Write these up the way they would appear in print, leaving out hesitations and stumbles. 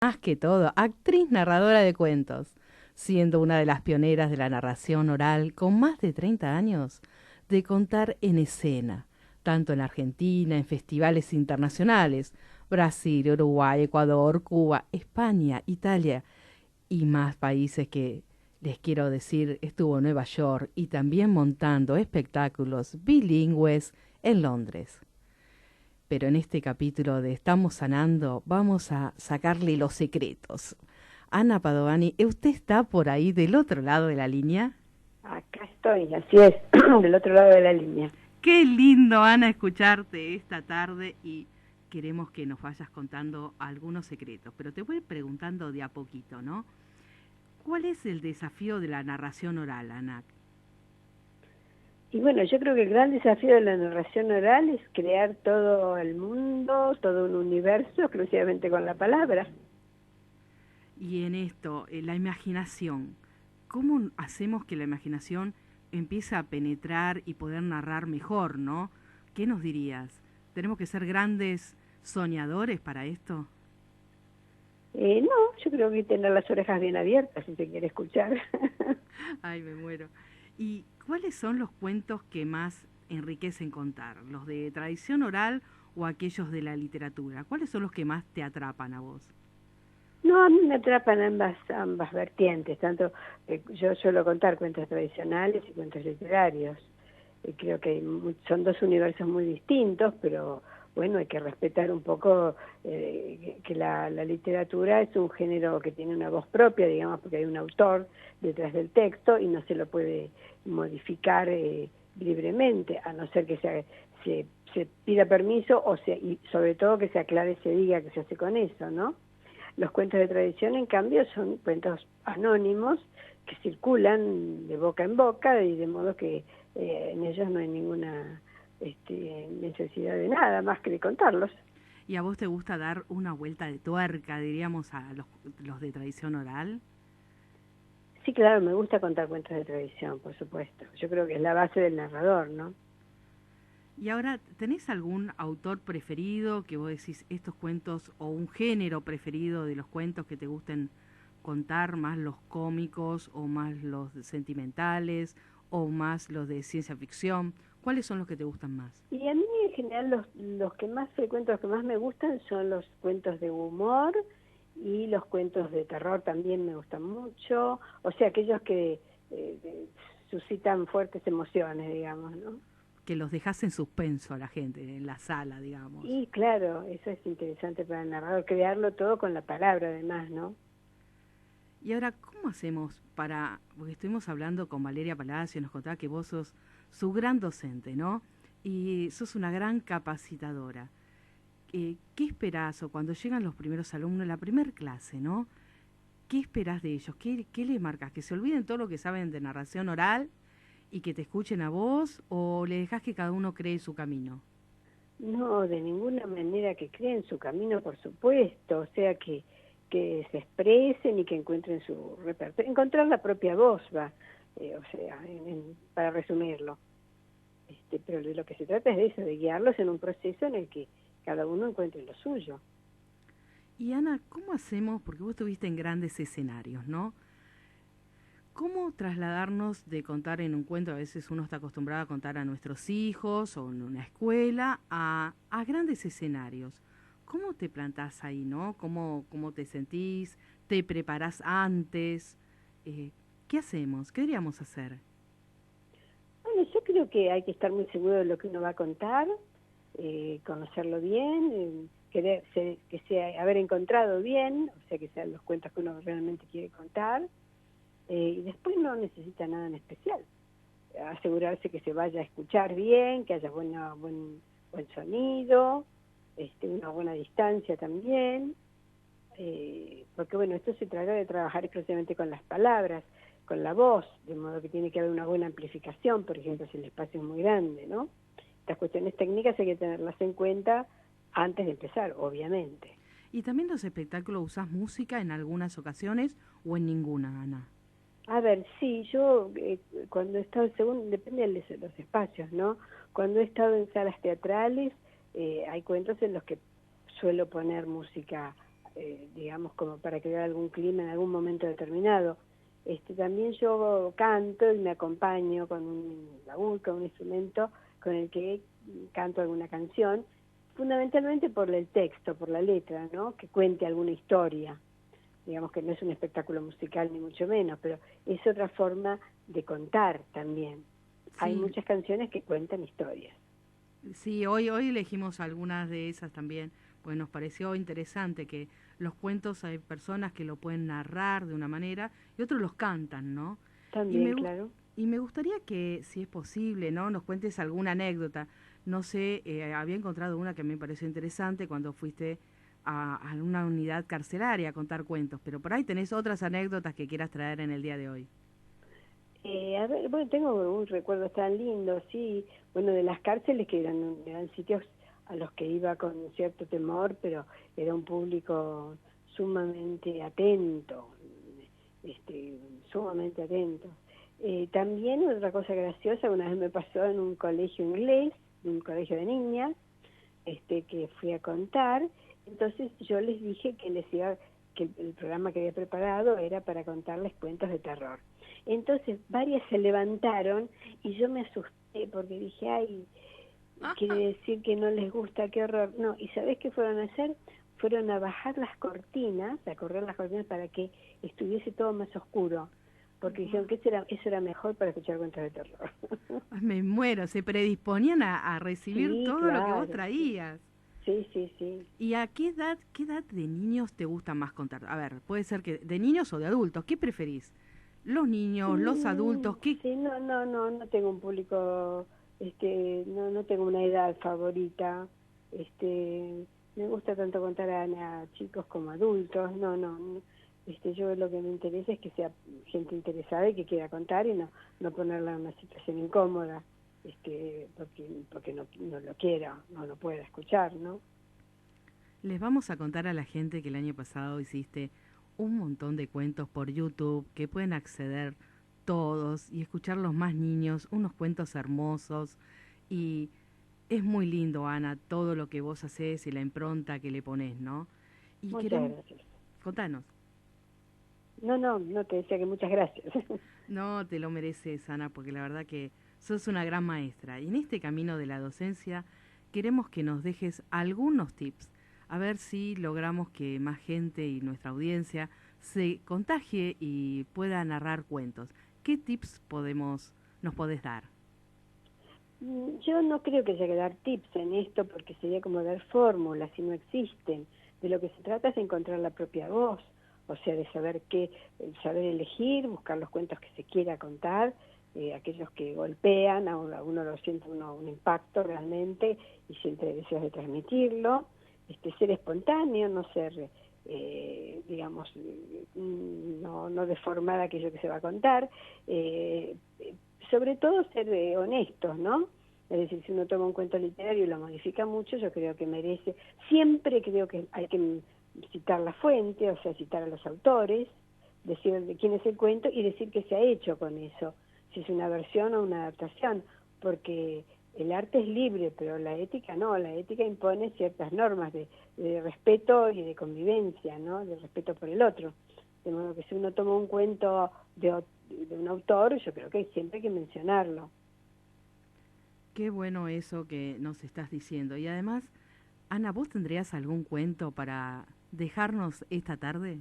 Más que todo, actriz narradora de cuentos, siendo una de las pioneras de la narración oral con más de 30 años de contar en escena, tanto en Argentina, en festivales internacionales, Brasil, Uruguay, Ecuador, Cuba, España, Italia y más países que les quiero decir, estuvo en Nueva York y también montando espectáculos bilingües en Londres. Pero en este capítulo de Estamos Sanando vamos a sacarle los secretos. Ana Padovani, ¿usted está por ahí del otro lado de la línea? Acá estoy, así es, del otro lado de la línea. Qué lindo, Ana, escucharte esta tarde y queremos que nos vayas contando algunos secretos, pero te voy preguntando de a poquito, ¿no? ¿Cuál es el desafío de la narración oral, Ana? Y bueno, yo creo que el gran desafío de la narración oral es crear todo el mundo, todo un universo exclusivamente con la palabra. Y en esto, la imaginación, ¿cómo hacemos que la imaginación empiece a penetrar y poder narrar mejor, ¿no? ¿Qué nos dirías? ¿Tenemos que ser grandes soñadores para esto? No, yo creo que tener las orejas bien abiertas si se quiere escuchar. Ay, me muero. ¿Y cuáles son los cuentos que más enriquecen contar? ¿Los de tradición oral o aquellos de la literatura? ¿Cuáles son los que más te atrapan a vos? No, a mí me atrapan ambas vertientes, tanto yo suelo contar cuentos tradicionales y cuentos literarios. Creo que son dos universos muy distintos, pero bueno, hay que respetar un poco que la literatura es un género que tiene una voz propia, digamos, porque hay un autor detrás del texto y no se lo puede modificar libremente, a no ser que se pida permiso y sobre todo que se aclare, se diga que se hace con eso, ¿no? Los cuentos de tradición, en cambio, son cuentos anónimos que circulan de boca en boca y de modo que en ellos no hay ninguna necesidad de nada más que de contarlos. ¿Y a vos te gusta dar una vuelta de tuerca, diríamos, a los de tradición oral? Sí, claro, me gusta contar cuentos de tradición, por supuesto. Yo creo que es la base del narrador, ¿no? Y ahora, ¿tenés algún autor preferido que vos decís estos cuentos o un género preferido de los cuentos que te gusten contar, más los cómicos o más los sentimentales o más los de ciencia ficción? ¿Cuáles son los que te gustan más? Y a mí en general los que más frecuento, los que más me gustan son los cuentos de humor y los cuentos de terror también me gustan mucho, o sea, aquellos que suscitan fuertes emociones, digamos, ¿no? Que los dejas en suspenso a la gente, en la sala, digamos. Y claro, eso es interesante para el narrador, crearlo todo con la palabra además, ¿no? Y ahora, ¿cómo hacemos para...? Porque estuvimos hablando con Valeria Palacio, nos contaba que vos sos su gran docente, ¿no? Y sos una gran capacitadora. ¿Qué esperás o cuando llegan los primeros alumnos, la primer clase, ¿no? ¿Qué esperás de ellos? ¿Qué les marcas? ¿Que se olviden todo lo que saben de narración oral y que te escuchen a vos o le dejás que cada uno cree su camino? No, de ninguna manera que creen su camino, por supuesto, o sea, que se expresen y que encuentren su repertorio, encontrar la propia voz, va, o sea, para resumirlo. Pero de lo que se trata es de eso, de guiarlos en un proceso en el que cada uno encuentre lo suyo. Y Ana, ¿cómo hacemos? Porque vos estuviste en grandes escenarios, ¿no? ¿Cómo trasladarnos de contar en un cuento? A veces uno está acostumbrado a contar a nuestros hijos o en una escuela, a grandes escenarios. ¿Cómo te plantás ahí, no? ¿Cómo te sentís? ¿Te preparás antes? ¿Qué hacemos? ¿Qué deberíamos hacer? Bueno, yo creo que hay que estar muy seguro de lo que uno va a contar, conocerlo bien, que sea haber encontrado bien, o sea, que sean los cuentos que uno realmente quiere contar, y después no necesita nada en especial. Asegurarse que se vaya a escuchar bien, que haya buen sonido, una buena distancia también, porque bueno, esto se trata de trabajar exclusivamente con las palabras, con la voz, de modo que tiene que haber una buena amplificación, por ejemplo, si el espacio es muy grande, ¿no? Estas cuestiones técnicas hay que tenerlas en cuenta antes de empezar, obviamente. ¿Y también los espectáculos usás música en algunas ocasiones o en ninguna, Ana? A ver, sí, yo cuando he estado, según, depende de los espacios, ¿no? Cuando he estado en salas teatrales, hay cuentos en los que suelo poner música digamos, como para crear algún clima en algún momento determinado. También yo canto y me acompaño con un laúd, con un instrumento con el que canto alguna canción, fundamentalmente por el texto, por la letra, ¿no? Que cuente alguna historia. Digamos que no es un espectáculo musical ni mucho menos, pero es otra forma de contar también. Sí. Hay muchas canciones que cuentan historias. Sí, hoy elegimos algunas de esas también, pues nos pareció interesante que los cuentos hay personas que lo pueden narrar de una manera y otros los cantan, ¿no? También, claro. Y me gustaría que, si es posible, ¿no? Nos cuentes alguna anécdota. No sé, había encontrado una que me pareció interesante cuando fuiste a una unidad carcelaria a contar cuentos, pero por ahí tenés otras anécdotas que quieras traer en el día de hoy. A ver, bueno, tengo un recuerdo tan lindo, sí, bueno, de las cárceles que eran sitios a los que iba con cierto temor, pero era un público sumamente atento, sumamente atento. También otra cosa graciosa, una vez me pasó en un colegio inglés, un colegio de niñas, que fui a contar, entonces yo les dije que el programa que había preparado era para contarles cuentos de terror. Entonces varias se levantaron y yo me asusté porque dije, ay, quiere decir que no les gusta, qué horror. No, ¿y sabés qué fueron a hacer? Fueron a bajar las cortinas, a correr las cortinas para que estuviese todo más oscuro, porque dijeron que eso era mejor para escuchar cuentos de terror. Me muero, se predisponían a recibir Sí, todo lo que vos claro, traías. sí, sí, sí. ¿Y a qué edad de niños te gusta más contar? A ver, puede ser que de niños o de adultos, ¿qué preferís? ¿Los niños, los adultos? ¿Qué? Sí, no tengo un público, no tengo una edad favorita, me gusta tanto contar a chicos como adultos, no, yo lo que me interesa es que sea gente interesada y que quiera contar y no ponerla en una situación incómoda, porque no lo quiera, no lo pueda escuchar, ¿no? Les vamos a contar a la gente que el año pasado hiciste un montón de cuentos por YouTube que pueden acceder todos y escuchar los más niños, unos cuentos hermosos y es muy lindo, Ana, todo lo que vos haces y la impronta que le pones, ¿no? Y Muchas queremos, gracias. contanos. No, te decía que muchas gracias. No, te lo mereces, Ana, porque la verdad que sos una gran maestra. Y en este camino de la docencia queremos que nos dejes algunos tips, a ver si logramos que más gente y nuestra audiencia se contagie y pueda narrar cuentos. ¿Qué tips nos podés dar? Yo no creo que haya que dar tips en esto porque sería como dar fórmulas y no existen. De lo que se trata es encontrar la propia voz, o sea, de saber elegir, buscar los cuentos que se quiera contar, aquellos que golpean, a uno lo siente un impacto realmente y siente deseos de transmitirlo, ser espontáneo, no ser, digamos, no deformar aquello que se va a contar, sobre todo ser honestos, ¿no? Es decir, si uno toma un cuento literario y lo modifica mucho, yo creo que siempre creo que hay que citar la fuente, o sea, citar a los autores, decir de quién es el cuento y decir qué se ha hecho con eso, si es una versión o una adaptación, porque el arte es libre, pero la ética no, la ética impone ciertas normas de respeto y de convivencia, ¿no? De respeto por el otro. De modo que si uno toma un cuento de un autor, yo creo que siempre hay que mencionarlo. Qué bueno eso que nos estás diciendo. Y además, Ana, ¿vos tendrías algún cuento para dejarnos esta tarde?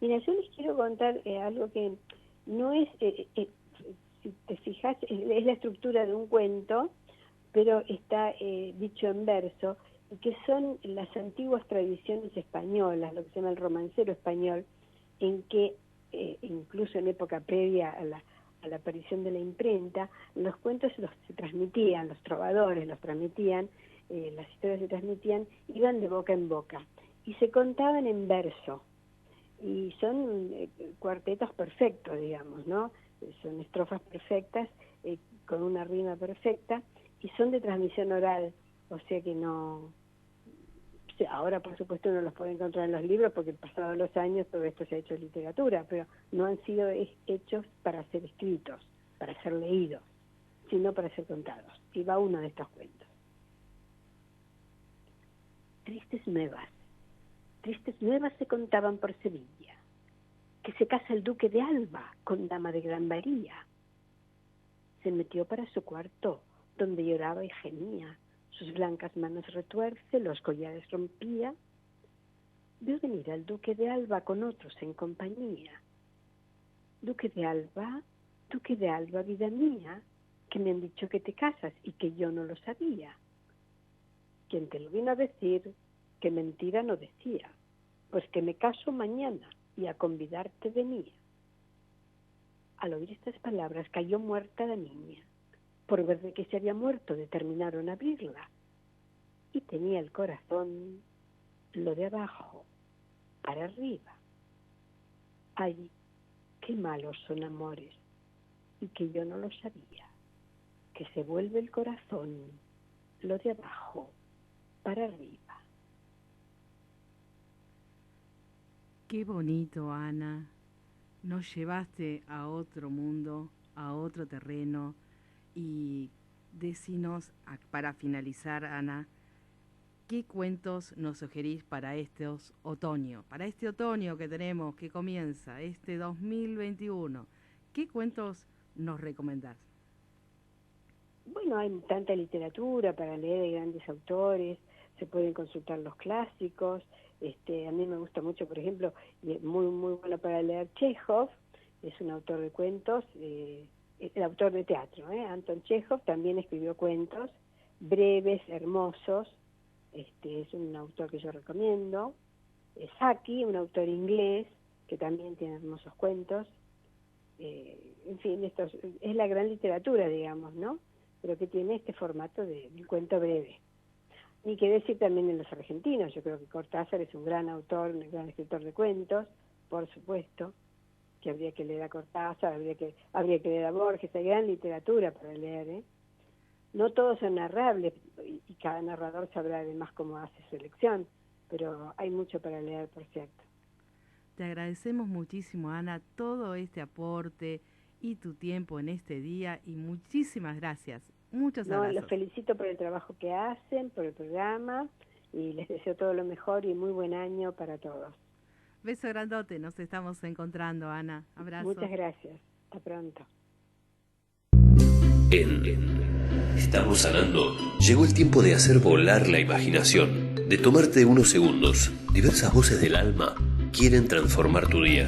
Mira, yo les quiero contar algo que no es, si te fijas, es la estructura de un cuento, pero está dicho en verso, y que son las antiguas tradiciones españolas, lo que se llama el romancero español, en que incluso en época previa a la aparición de la imprenta, los cuentos se transmitían, los trovadores los transmitían, las historias se transmitían, iban de boca en boca, y se contaban en verso, y son cuartetos perfectos, digamos, ¿no? Son estrofas perfectas, con una rima perfecta, y son de transmisión oral, o sea que no... Ahora, por supuesto, uno los puede encontrar en los libros porque pasados los años todo esto se ha hecho literatura, pero no han sido hechos para ser escritos, para ser leídos, sino para ser contados. Y va uno de estos cuentos. Tristes nuevas. tristes nuevas se contaban por Sevilla, que se casa el duque de Alba con dama de gran valía. Se metió para su cuarto, donde lloraba y gemía, sus blancas manos retuerce, los collares rompía. Vio venir al duque de Alba con otros en compañía. Duque de Alba, vida mía, que me han dicho que te casas y que yo no lo sabía. Quien te lo vino a decir, que mentira no decía, pues que me caso mañana y a convidarte venía. Al oír estas palabras cayó muerta la niña. Por ver de que se había muerto determinaron abrirla. Y tenía el corazón, lo de abajo, para arriba. Ay, qué malos son amores, y que yo no lo sabía, que se vuelve el corazón, lo de abajo, para arriba. Qué bonito, Ana. Nos llevaste a otro mundo, a otro terreno. Y decinos, para finalizar, Ana, ¿qué cuentos nos sugerís para este otoño? Para este otoño que tenemos, que comienza, este 2021. ¿Qué cuentos nos recomendás? Bueno, hay tanta literatura para leer de grandes autores, se pueden consultar los clásicos. A mí me gusta mucho, por ejemplo, y es muy bueno para leer, Chekhov, es un autor de cuentos, el autor de teatro, Anton Chekhov, también escribió cuentos breves, hermosos. Es un autor que yo recomiendo. Saki, un autor inglés que también tiene hermosos cuentos. En fin, esto es la gran literatura, digamos, ¿no? Pero que tiene este formato del cuento breve. Y qué decir también de los argentinos. Yo creo que Cortázar es un gran autor, un gran escritor de cuentos, por supuesto, que habría que leer a Cortázar, habría que leer a Borges. Hay gran literatura para leer, No todos son narrables, y cada narrador sabrá además cómo hace su elección, pero hay mucho para leer, por cierto. Te agradecemos muchísimo, Ana, todo este aporte y tu tiempo en este día, y muchísimas gracias. Muchos abrazos. Los felicito por el trabajo que hacen, por el programa, y les deseo todo lo mejor y muy buen año para todos. Beso grandote, nos estamos encontrando, Ana. Abrazos. Muchas gracias. Hasta pronto. Estamos sanando. Llegó el tiempo de hacer volar la imaginación, de tomarte unos segundos. Diversas voces del alma quieren transformar tu día.